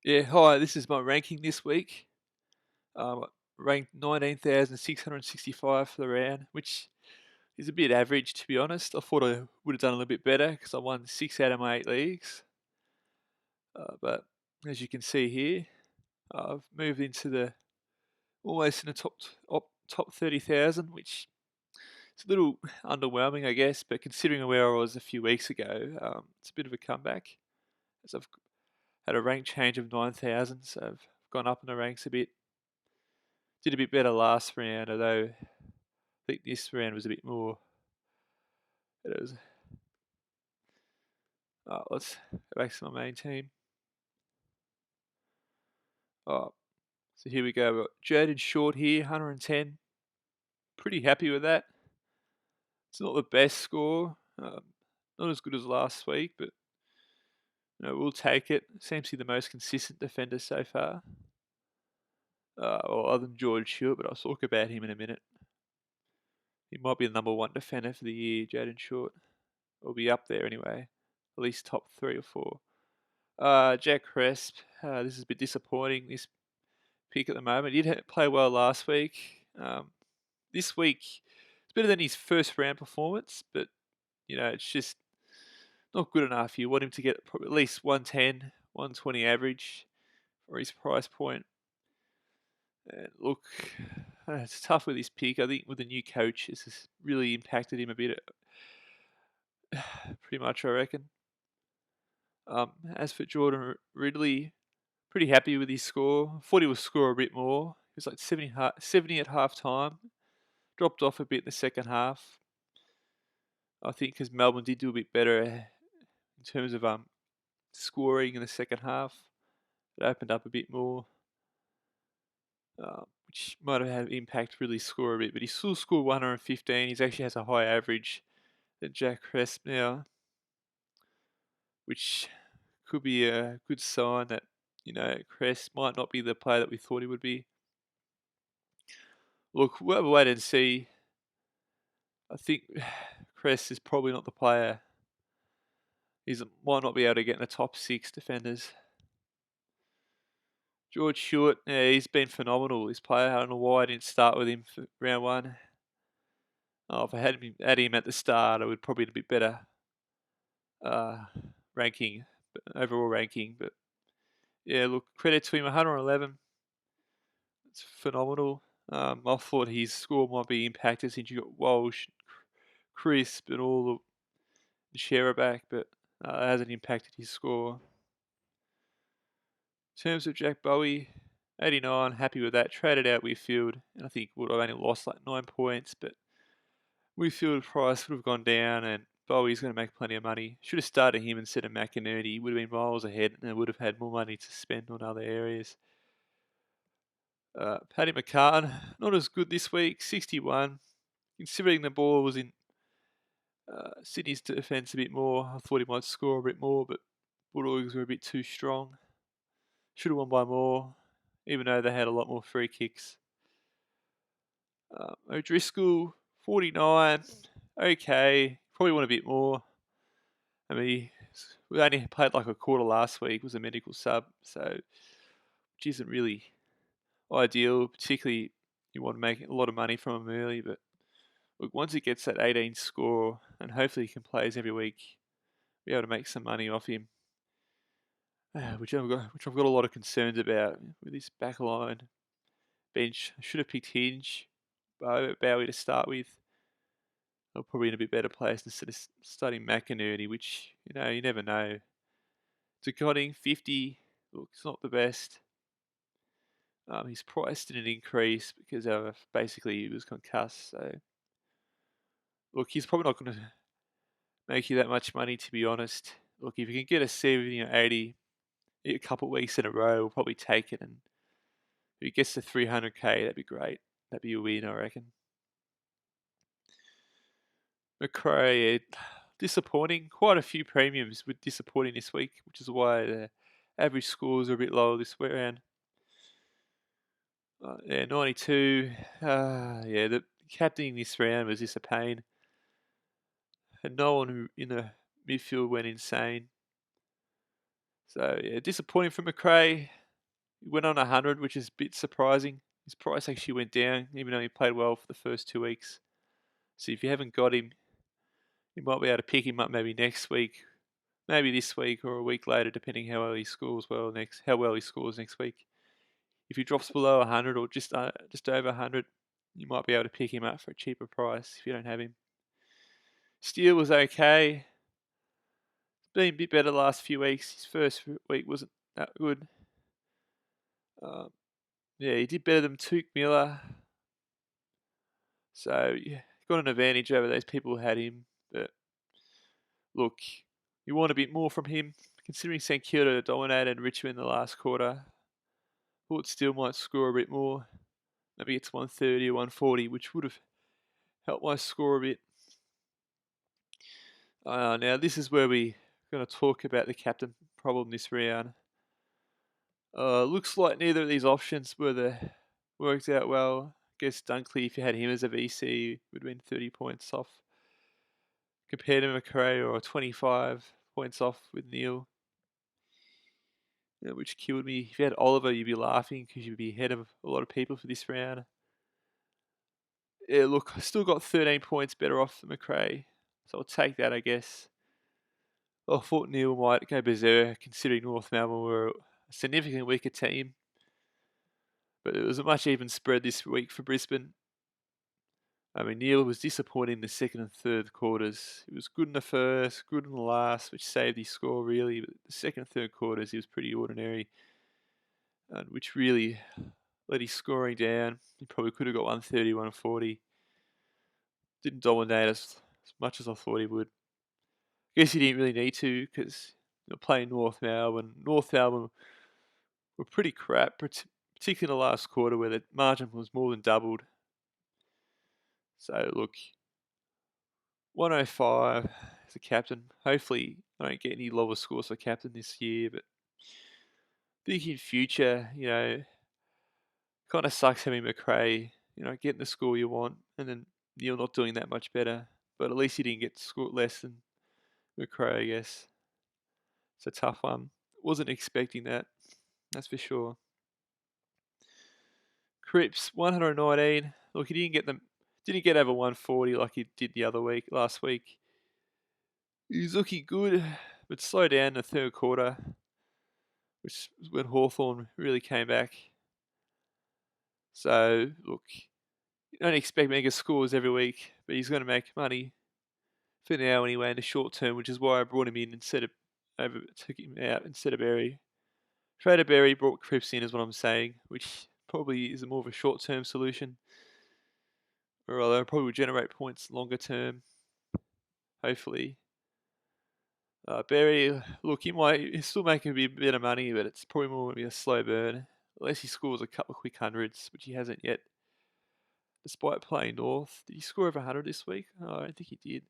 Yeah, hi, this is my ranking this week. Ranked 19,665 for the round, which is a bit average to be honest. I thought I would have done a little bit better because I won 6 out of my 8 leagues. But as you can see here, I've moved into the almost in the top 30,000, which is a little underwhelming, I guess. But considering where I was a few weeks ago, it's a bit of a comeback. As I've had a rank change of 9,000, so I've gone up in the ranks a bit. Did a bit better last round, although I think this round was a bit more. It was. Let's go back to my main team. Oh, so here we go. We've got Jaden Short here, 110. Pretty happy with that. It's not the best score. Not as good as last week, but we'll take it. Seems to be the most consistent defender so far. Well, other than George Short, but I'll talk about him in a minute. He might be the number one defender for the year, Jaden Short. Will be up there anyway, at least top 3 or 4. Jack Crest, this is a bit disappointing, this pick at the moment. He did play well last week. This week, it's better than his first round performance, but, it's just not good enough. You want him to get probably at least 110, 120 average for his price point. And look, it's tough with this pick. I think with the new coach, this has really impacted him a bit. Pretty much, I reckon. As for Jordan Ridley, pretty happy with his score. Thought he would score a bit more. He was like 70 at half time. Dropped off a bit in the second half. I think because Melbourne did do a bit better in terms of scoring in the second half. It opened up a bit more, which might have had impact really score a bit. But he still scored 115. He actually has a higher average than Jack Crest now, which could be a good sign that Crest might not be the player that we thought he would be. Look, we'll wait and see. I think Crest is probably not the player. He might not be able to get in the top 6 defenders. George Stewart, yeah, he's been phenomenal, this player. I don't know why I didn't start with him for round 1. If I had him at the start, I would probably have a bit better ranking, overall ranking. But yeah, look, credit to him, 111. It's phenomenal. I thought his score might be impacted since you got Walsh, Crisp, and all the Shearer back, but it hasn't impacted his score. In terms of Jack Bowie, 89, happy with that. Traded out Whitfield, and I think would have only lost like 9 points, but Whitfield price would have gone down, and Bowie's going to make plenty of money. Should have started him instead of McInerney. He would have been miles ahead and would have had more money to spend on other areas. Paddy McCartney, not as good this week, 61. Considering the ball was in Sydney's defence a bit more, I thought he might score a bit more, but Bulldogs were a bit too strong. Should have won by more, even though they had a lot more free kicks. O'Driscoll, 49. Okay, probably want a bit more. I mean, we only played like a quarter last week, was a medical sub, so which isn't really ideal, particularly you want to make a lot of money from him early, but look, once he gets that 18 score, and hopefully he can play every week, be able to make some money off him, which I've got a lot of concerns about with this backline bench. I should have picked Hinge, Bowie to start with. They're probably in a bit better place instead of starting McInerney, which, you never know. Decotting, 50. Look, it's not the best. His price didn't increase because basically he was concussed. So, look, he's probably not going to make you that much money, to be honest. Look, if you can get a 70 or 80 a couple of weeks in a row, we'll probably take it. And if he gets to 300k, that'd be great. That'd be a win, I reckon. McRae, disappointing. Quite a few premiums were disappointing this week, which is why the average scores are a bit lower this way around. 92. The captaining this round was just a pain. And no one who in the midfield went insane. So, yeah, disappointing for McRae. He went on 100, which is a bit surprising. His price actually went down, even though he played well for the first 2 weeks. So if you haven't got him, you might be able to pick him up maybe next week, maybe this week or a week later, depending how well he scores next week. If he drops below 100 or just over 100, you might be able to pick him up for a cheaper price if you don't have him. Steele was okay. Been a bit better the last few weeks. His first week wasn't that good. He did better than Tuke Miller. So, yeah, got an advantage over those people who had him. But, look, you want a bit more from him. Considering St Kilda dominated Richmond in the last quarter, thought Steele might score a bit more. Maybe it's 130 or 140, which would have helped my score a bit. Now, this is where we're going to talk about the captain problem this round. Looks like neither of these options worked out well. I guess Dunkley, if you had him as a VC, would win 30 points off. Compared to McRae, or 25 points off with Neil, which killed me. If you had Oliver, you'd be laughing because you'd be ahead of a lot of people for this round. Yeah, look, I still got 13 points better off than McRae, so I'll take that, I guess. I thought Neil might go berserk, considering North Melbourne were a significantly weaker team. But it was a much even spread this week for Brisbane. I mean, Neil was disappointing in the second and third quarters. He was good in the first, good in the last, which saved his score really. But the second and third quarters, he was pretty ordinary, which really let his scoring down. He probably could have got 130, 140. Didn't dominate as much as I thought he would. I guess he didn't really need to because playing North Melbourne. North Melbourne were pretty crap, particularly in the last quarter where the margin was more than doubled. So look, 105 as a captain. Hopefully I don't get any lower scores for captain this year, but thinking future, kind of sucks having McRae, getting the score you want, and then Neil not doing that much better. But at least he didn't get scored less than McRae, I guess. It's a tough one. Wasn't expecting that, that's for sure. Cripps, 119. Look, he didn't get over 140 like he did last week. He's looking good, but slowed down in the third quarter, which was when Hawthorn really came back. So, look, you don't expect mega scores every week, but he's going to make money for now anyway in the short term, which is why I brought him in took him out instead of Berry. Traded Berry, brought Cripps in is what I'm saying, which probably is more of a short-term solution. Or although probably will generate points longer term, hopefully. Berry, look, he's still making a bit of money, but it's probably more going to be a slow burn. Unless he scores a couple of quick hundreds, which he hasn't yet. Despite playing North. Did he score over 100 this week? Oh, I don't think he did.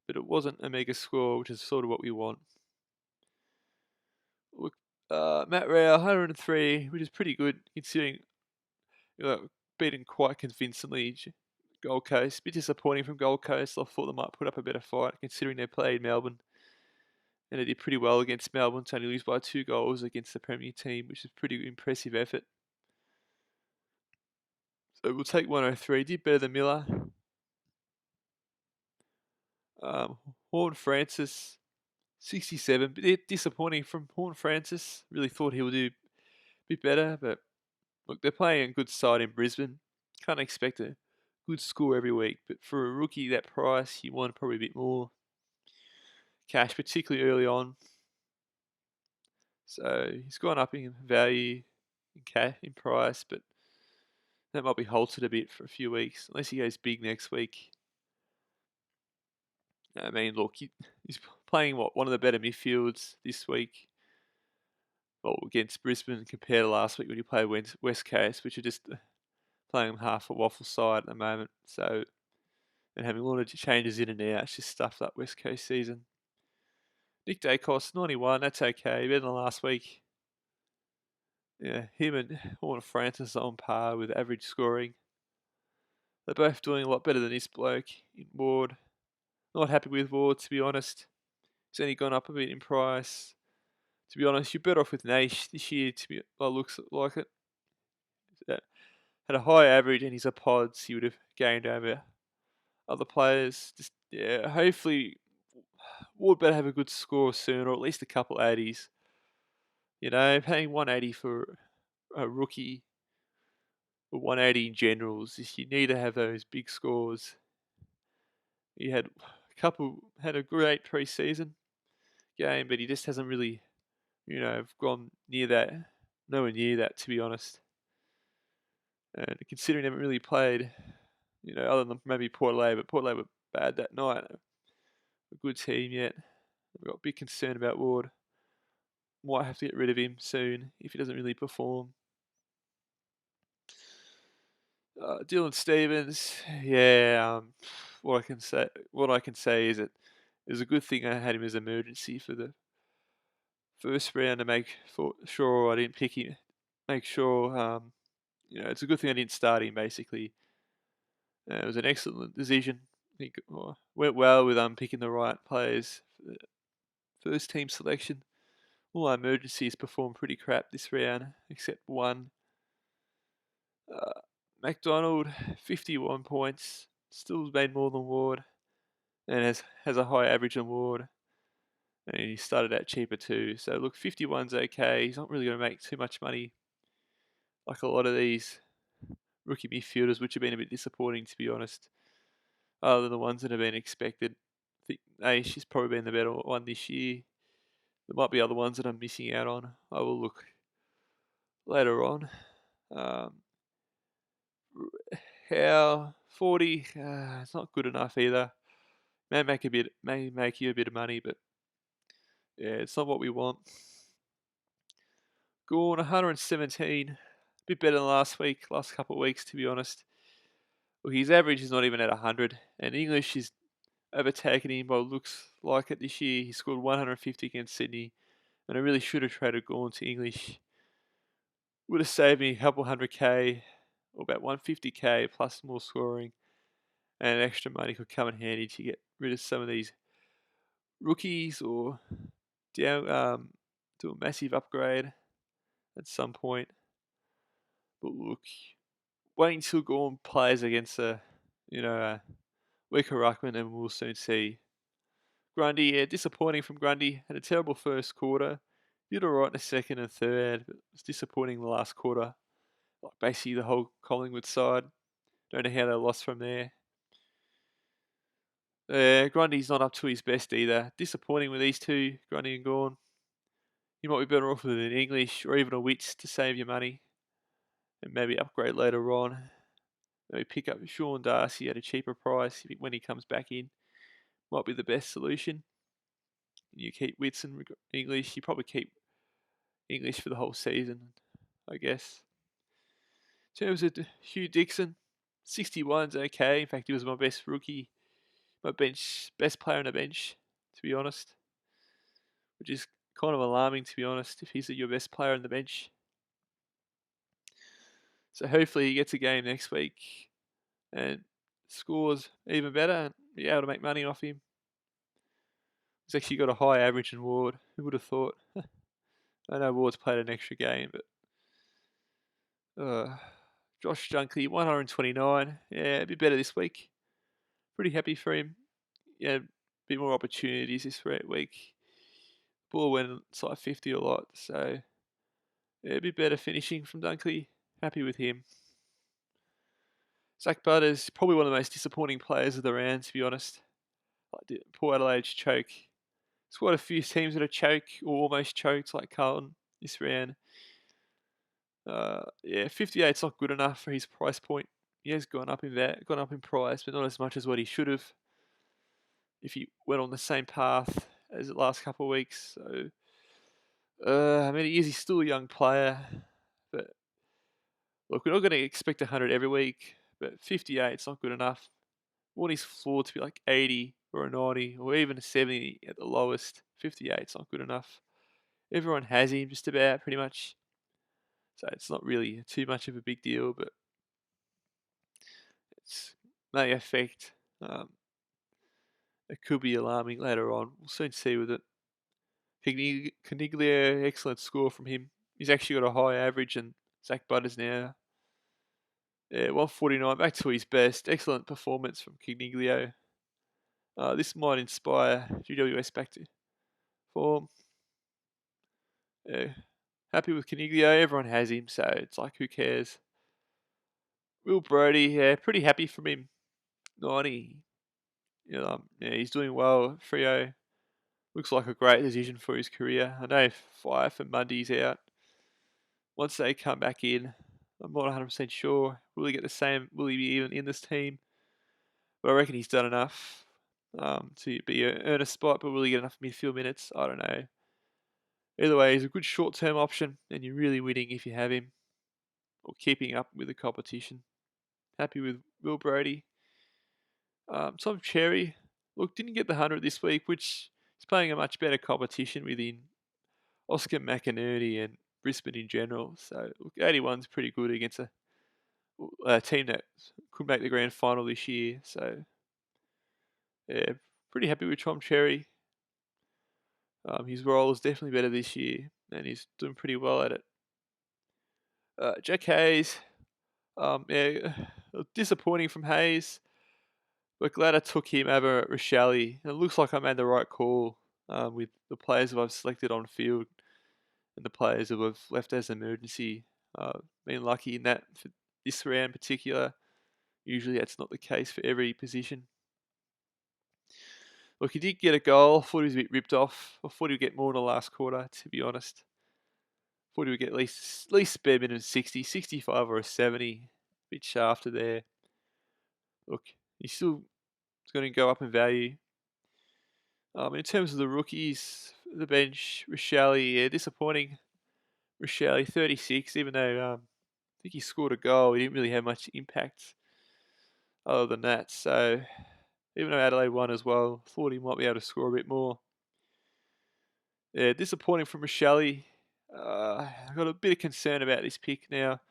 But it wasn't a mega score, which is sort of what we want. Look, Matt Rao, 103, which is pretty good considering beaten quite convincingly Gold Coast. A bit disappointing from Gold Coast. I thought they might put up a better fight considering they played Melbourne. And they did pretty well against Melbourne to only lose by 2 goals against the Premier team, which is a pretty impressive effort. So we'll take 103. Did better than Miller. Horn Francis, 67. Bit disappointing from Horn Francis. Really thought he would do a bit better, but look, they're playing a good side in Brisbane. Can't expect a good score every week, but for a rookie that price, you want probably a bit more cash, particularly early on. So he's gone up in value in price, but that might be halted a bit for a few weeks, unless he goes big next week. I mean, look, he's playing one of the better midfields this week. Well, against Brisbane compared to last week when he played West Coast, which are just playing half a waffle side at the moment. So, and having a lot of changes in and out, it's just stuffed up West Coast season. Nick Dacos, 91, that's okay, better than last week. Yeah, him and Horn Francis are on par with average scoring. They're both doing a lot better than this bloke in Ward. Not happy with Ward, to be honest. He's only gone up a bit in price To be honest, you're better off with Nash this year, to be, by looks like it. Had a high average and he's a pods, he would have gained over other players. Just yeah, hopefully Ward better have a good score soon, or at least a couple 80s. You know, paying 180 for a rookie, or 180 in generals, you need to have those big scores. He had had a great pre-season game, but he just hasn't really, gone near that, nowhere near that, to be honest. And considering they haven't really played, other than maybe Port Adelaide, but Port Adelaide were bad that night. A good team yet. We've got a big concern about Ward. Might have to get rid of him soon if he doesn't really perform. Dylan Stevens, yeah. What I can say is that it was a good thing I had him as emergency for the first round to make sure I didn't pick him. Make sure, it's a good thing I didn't start him. Basically, it was an excellent decision. I think went well with picking the right players for the first team selection. All our emergencies performed pretty crap this round, except one. McDonald, 51 points, still made more than Ward, and has a high average than Ward. And he started out cheaper too. So look, 51's okay. He's not really going to make too much money, like a lot of these rookie midfielders, which have been a bit disappointing, to be honest. Other than the ones that have been expected. I think Aish has probably been the better one this year. There might be other ones that I'm missing out on. I will look later on. How 40? It's not good enough either. May make you a bit of money, but yeah, it's not what we want. Gorn 117, a bit better than last couple of weeks, to be honest. Well, his average is not even at 100, and English is overtaken him by looks like it this year. He scored 150 against Sydney, and I really should have traded Gorn to English. Would have saved me a couple 100k, or about 150k plus more scoring, and extra money could come in handy to get rid of some of these rookies or do a massive upgrade at some point. But look, waiting until Gorn plays against a weaker ruckman, and we'll soon see. Grundy, yeah, disappointing from Grundy. Had a terrible first quarter. Did alright in the second and third, but it was disappointing in the last quarter. Like basically the whole Collingwood side. Don't know how they lost from there. Grundy's not up to his best either. Disappointing with these two, Grundy and Gorn. You might be better off with an English or even a Wits to save your money. And maybe upgrade later on. Maybe pick up Sean Darcy at a cheaper price when he comes back in. Might be the best solution. You keep Wits and English. You probably keep English for the whole season, I guess. In terms of Hugh Dixon, 61's okay. In fact, he was my best rookie, my best player on the bench, to be honest. Which is kind of alarming, to be honest, if he's your best player on the bench. So hopefully he gets a game next week and scores even better and be able to make money off him. He's actually got a high average in Ward. Who would have thought? I know Ward's played an extra game, but Josh Dunkley, 129. Yeah, a bit better this week. Pretty happy for him. Yeah, a bit more opportunities this week. Ball went inside 50 a lot, so yeah, a bit better finishing from Dunkley. Happy with him. Zach Butters, probably one of the most disappointing players of the round, to be honest. Like Port Adelaide's choke. There's quite a few teams that are choke or almost choked, like Carlton this round. 58's not good enough for his price point. He has gone up in price, but not as much as what he should have if he went on the same path as the last couple of weeks. So, he's still a young player, but look, we're not going to expect 100 every week, but 58's not good enough. We want his floor to be like 80 or a 90 or even a 70 at the lowest. 58's not good enough. Everyone has him just about, pretty much. So it's not really too much of a big deal, but it may affect. It could be alarming later on. We'll soon see with it. Caniglio, excellent score from him. He's actually got a higher average than Zach Butters now. Yeah, 149, back to his best. Excellent performance from Caniglio. This might inspire GWS back to form. Yeah, happy with Caniglio. Everyone has him, so it's like, who cares? Will Brody, yeah, pretty happy from him. 90. Yeah, he's doing well. Freo looks like a great decision for his career. I know Fife and Mundy's out. Once they come back in, I'm not 100% sure. Will he get the same? Will he be even in this team? But I reckon he's done enough to earn a spot. But will he get enough midfield minutes? I don't know. Either way, he's a good short-term option, and you're really winning if you have him or keeping up with the competition. Happy with Will Brody. Tom Cherry, look, didn't get the 100 this week, which is playing a much better competition within Oscar McInerney and Brisbane in general. So, look, 81's pretty good against a team that could make the grand final this year. So, yeah, pretty happy with Tom Cherry. His role is definitely better this year, and he's doing pretty well at it. Jack Hayes, yeah, disappointing from Hayes. But glad I took him over Rochelle. It looks like I made the right call with the players that I've selected on field and the players that I've left as emergency. Been lucky in that for this round in particular. Usually that's not the case for every position. Look, he did get a goal. I thought he was a bit ripped off. I thought he'd get more in the last quarter, to be honest. Thought he would get at least bare minimum 60, 65 or a 70. Bit shafted there. Look, he's still going to go up in value. In terms of the rookies, the bench, Rochelle, yeah, disappointing. Rochelle, 36, even though I think he scored a goal, he didn't really have much impact other than that. So, even though Adelaide won as well, thought he might be able to score a bit more. Yeah, disappointing from Rochelle. I've got a bit of concern about this pick now.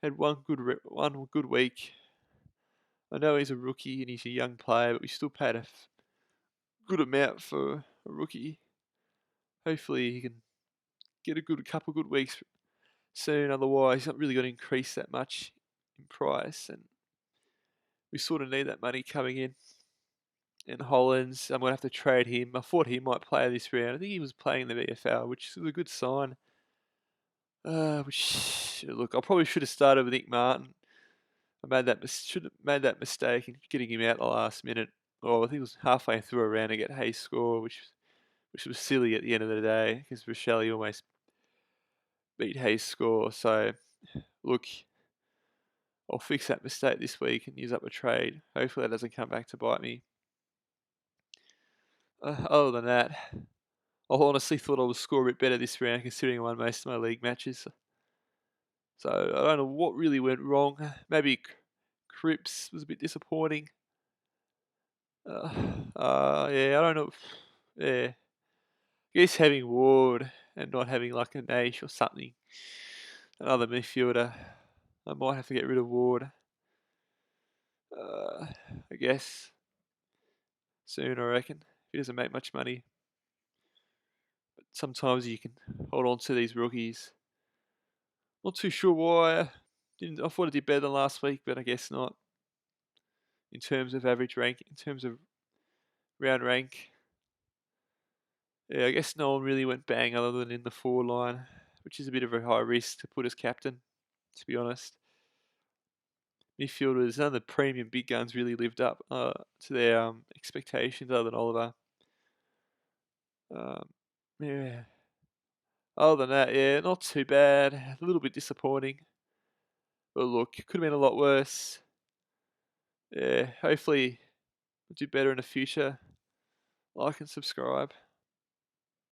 Had one good week. I know he's a rookie and he's a young player, but we still paid a good amount for a rookie. Hopefully he can get a couple good weeks soon. Otherwise, he's not really going to increase that much in price, and we sort of need that money coming in. And Hollands, I'm going to have to trade him. I thought he might play this round. I think he was playing the VFL, which is a good sign. Look, I probably should have started with Nick Martin. Should have made that mistake in getting him out the last minute. I think it was halfway through a round to get Hayes score, which was silly at the end of the day because Rochelle almost beat Hayes score. So, look, I'll fix that mistake this week and use up a trade. Hopefully that doesn't come back to bite me. Other than that, I honestly thought I would score a bit better this round considering I won most of my league matches. So I don't know what really went wrong. Maybe Cripps was a bit disappointing. Yeah, I don't know. Yeah, I guess having Ward and not having like a Nash or something, another midfielder, I might have to get rid of Ward. I guess soon, I reckon. If he doesn't make much money. But sometimes you can hold on to these rookies. Not too sure why. I thought I did better than last week, but I guess not. In terms of average rank, in terms of round rank. Yeah, I guess no one really went bang other than in the forward line, which is a bit of a high risk to put as captain, to be honest. Midfielders, none of the premium big guns really lived up to their expectations other than Oliver. Yeah. Other than that, yeah, not too bad. A little bit disappointing. But look, it could have been a lot worse. Yeah, hopefully we'll do better in the future. Like and subscribe.